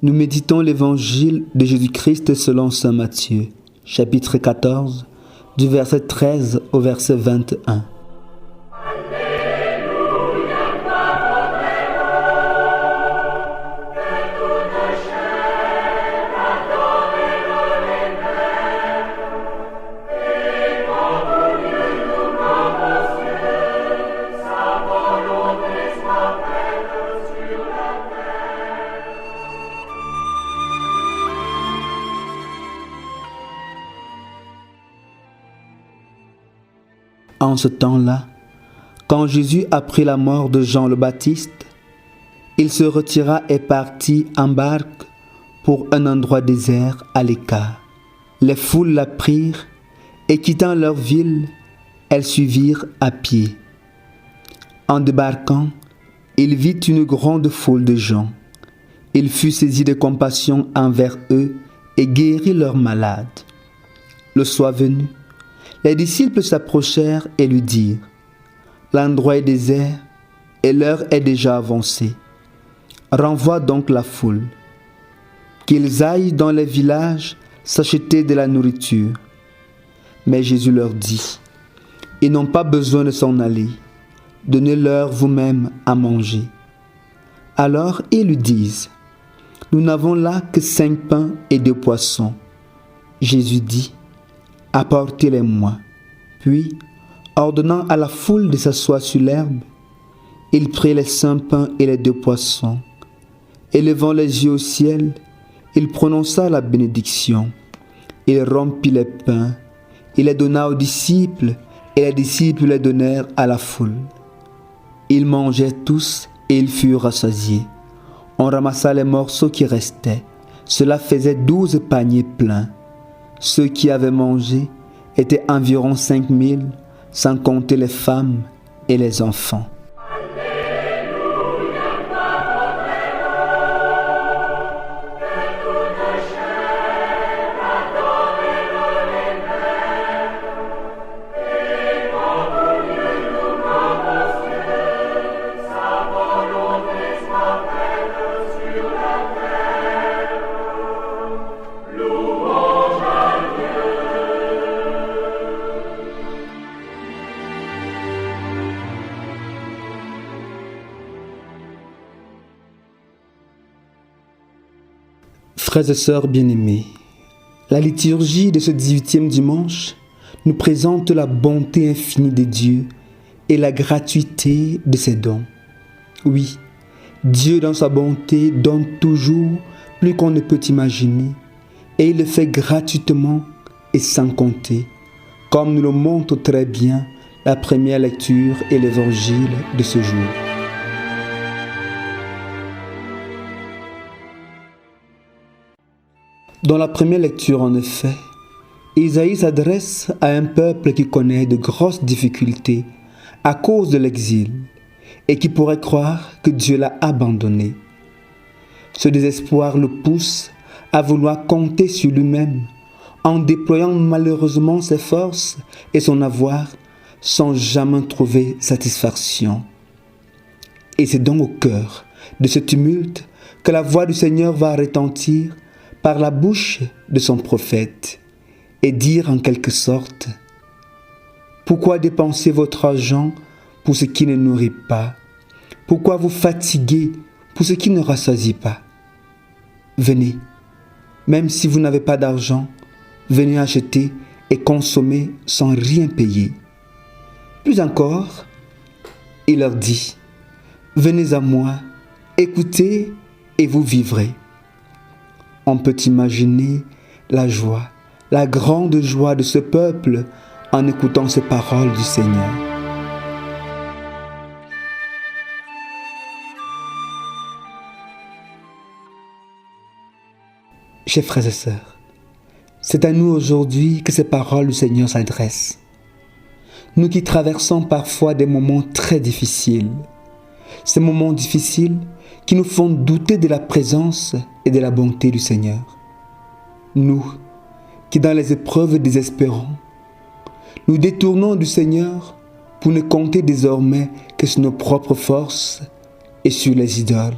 Nous méditons l'évangile de Jésus-Christ selon saint Matthieu, chapitre 14, du verset 13 au verset 21. En ce temps-là, quand Jésus apprit la mort de Jean le Baptiste, il se retira et partit en barque pour un endroit désert à l'écart. Les foules la prirent et quittant leur ville, elles suivirent à pied. En débarquant, il vit une grande foule de gens. Il fut saisi de compassion envers eux et guérit leurs malades. Le soir venu, les disciples s'approchèrent et lui dirent : « L'endroit est désert et l'heure est déjà avancée. Renvoie donc la foule, qu'ils aillent dans les villages s'acheter de la nourriture. » Mais Jésus leur dit : « Ils n'ont pas besoin de s'en aller. Donnez-leur vous-même à manger. » Alors ils lui disent : « Nous n'avons là que 5 pains et 2 poissons. » Jésus dit : « Apportez-les-moi. » Puis, ordonnant à la foule de s'asseoir sur l'herbe, il prit les 5 pains et les 2 poissons. Élevant les yeux au ciel, il prononça la bénédiction. Il rompit les pains, il les donna aux disciples, et les disciples les donnèrent à la foule. Ils mangeaient tous, et ils furent rassasiés. On ramassa les morceaux qui restaient. Cela faisait 12 paniers pleins. Ceux qui avaient mangé étaient environ 5000, sans compter les femmes et les enfants. Frères et sœurs bien-aimés, la liturgie de ce 18e dimanche nous présente la bonté infinie de Dieu et la gratuité de ses dons. Oui, Dieu dans sa bonté donne toujours plus qu'on ne peut imaginer et il le fait gratuitement et sans compter, comme nous le montre très bien la première lecture et l'évangile de ce jour. Dans la première lecture, en effet, Isaïe s'adresse à un peuple qui connaît de grosses difficultés à cause de l'exil et qui pourrait croire que Dieu l'a abandonné. Ce désespoir le pousse à vouloir compter sur lui-même en déployant malheureusement ses forces et son avoir sans jamais trouver satisfaction. Et c'est donc au cœur de ce tumulte que la voix du Seigneur va retentir par la bouche de son prophète et dire en quelque sorte : pourquoi dépenser votre argent pour ce qui ne nourrit pas? Pourquoi vous fatiguer pour ce qui ne rassasie pas? Venez, même si vous n'avez pas d'argent, venez acheter et consommer sans rien payer. Plus encore, il leur dit : venez à moi, écoutez et vous vivrez. On peut imaginer la joie, la grande joie de ce peuple en écoutant ces paroles du Seigneur. Chers frères et sœurs, c'est à nous aujourd'hui que ces paroles du Seigneur s'adressent. Nous qui traversons parfois des moments très difficiles, ces moments difficiles qui nous font douter de la présence et de la bonté du Seigneur. Nous, qui dans les épreuves désespérons, nous détournons du Seigneur pour ne compter désormais que sur nos propres forces et sur les idoles.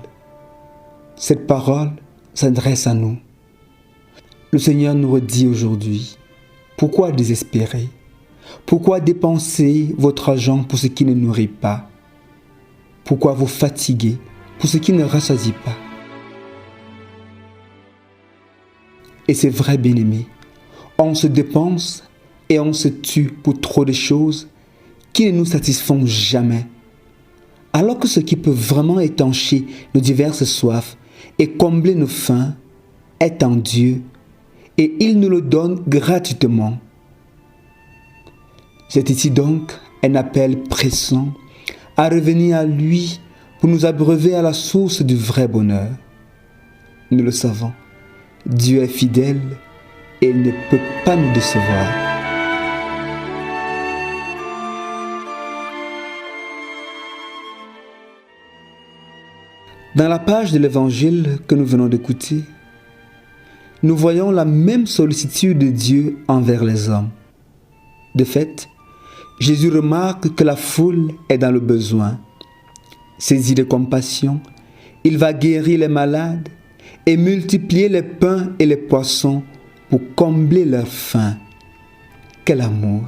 Cette parole s'adresse à nous. Le Seigneur nous redit aujourd'hui, pourquoi désespérer? Pourquoi dépenser votre argent pour ce qui ne nourrit pas? Pourquoi vous fatiguer pour ce qui ne rassasie pas? Et c'est vrai, bien-aimé, on se dépense et on se tue pour trop de choses qui ne nous satisfont jamais. Alors que ce qui peut vraiment étancher nos diverses soifs et combler nos faims est en Dieu, et il nous le donne gratuitement. C'est ici donc un appel pressant à revenir à lui pour nous abreuver à la source du vrai bonheur. Nous le savons, Dieu est fidèle et il ne peut pas nous décevoir. Dans la page de l'Évangile que nous venons d'écouter, nous voyons la même sollicitude de Dieu envers les hommes. De fait, Jésus remarque que la foule est dans le besoin. Saisi de compassion, il va guérir les malades et multiplier les pains et les poissons pour combler leur faim. Quel amour,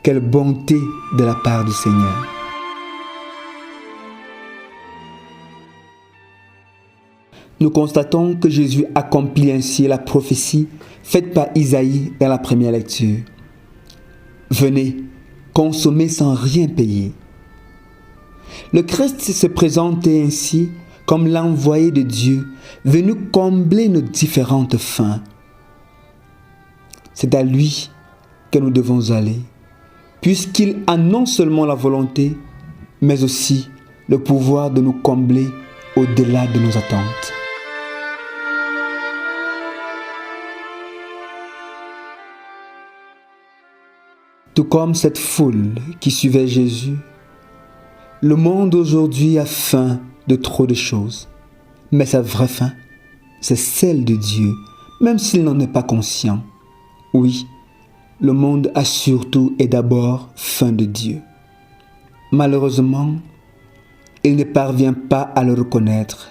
quelle bonté de la part du Seigneur. Nous constatons que Jésus accomplit ainsi la prophétie faite par Isaïe dans la première lecture. Venez, consommez sans rien payer. Le Christ se présente ainsi comme l'envoyé de Dieu, venu combler nos différentes faims. C'est à lui que nous devons aller, puisqu'il a non seulement la volonté, mais aussi le pouvoir de nous combler au-delà de nos attentes. Tout comme cette foule qui suivait Jésus, le monde aujourd'hui a faim de trop de choses. Mais sa vraie faim, c'est celle de Dieu, même s'il n'en est pas conscient. Oui, le monde a surtout et d'abord faim de Dieu. Malheureusement, il ne parvient pas à le reconnaître,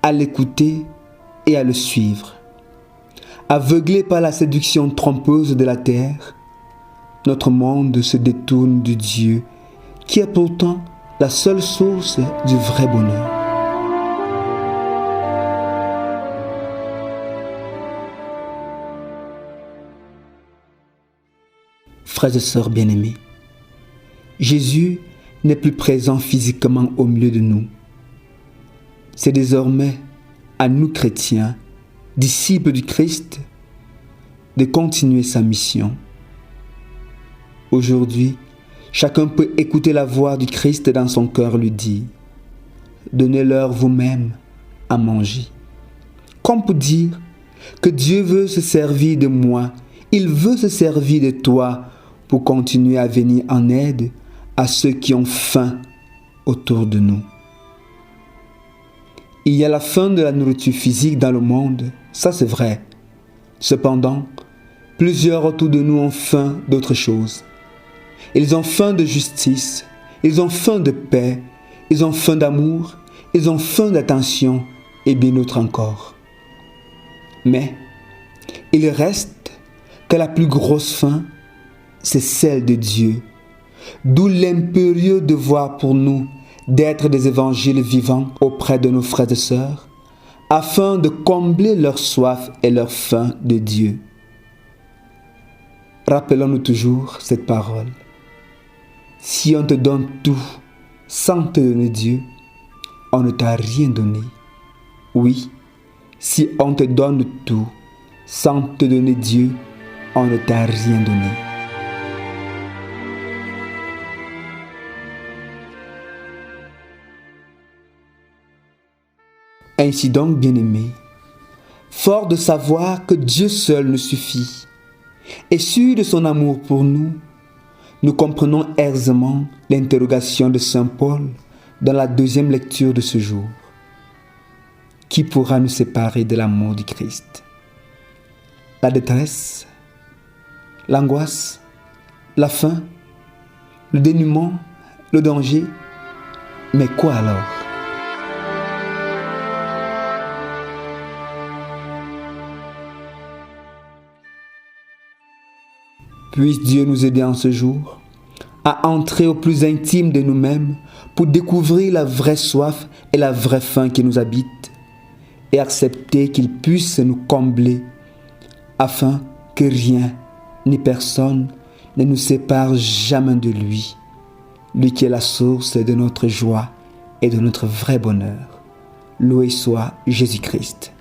à l'écouter et à le suivre. Aveuglé par la séduction trompeuse de la terre, notre monde se détourne du Dieu qui est pourtant la seule source du vrai bonheur. Frères et sœurs bien-aimés, Jésus n'est plus présent physiquement au milieu de nous. C'est désormais à nous chrétiens, disciples du Christ, de continuer sa mission. Aujourd'hui, chacun peut écouter la voix du Christ dans son cœur lui dire « Donnez-leur vous-même à manger ». Comme pour dire que Dieu veut se servir de moi, il veut se servir de toi pour continuer à venir en aide à ceux qui ont faim autour de nous. Il y a la faim de la nourriture physique dans le monde, ça c'est vrai. Cependant, plusieurs autour de nous ont faim d'autre chose. Ils ont faim de justice, ils ont faim de paix, ils ont faim d'amour, ils ont faim d'attention et bien d'autres encore. Mais il reste que la plus grosse faim, c'est celle de Dieu. D'où l'impérieux devoir pour nous d'être des évangiles vivants auprès de nos frères et sœurs, afin de combler leur soif et leur faim de Dieu. Rappelons-nous toujours cette parole. Si on te donne tout sans te donner Dieu, on ne t'a rien donné. Oui, si on te donne tout sans te donner Dieu, on ne t'a rien donné. Ainsi donc, bien-aimés, fort de savoir que Dieu seul nous suffit, et sûr de son amour pour nous, nous comprenons aisément l'interrogation de saint Paul dans la deuxième lecture de ce jour. Qui pourra nous séparer de l'amour du Christ? La détresse, l'angoisse, la faim, le dénuement, le danger. Mais quoi alors? Puisse Dieu nous aider en ce jour à entrer au plus intime de nous-mêmes pour découvrir la vraie soif et la vraie faim qui nous habite et accepter qu'il puisse nous combler afin que rien ni personne ne nous sépare jamais de lui, lui qui est la source de notre joie et de notre vrai bonheur. Loué soit Jésus-Christ.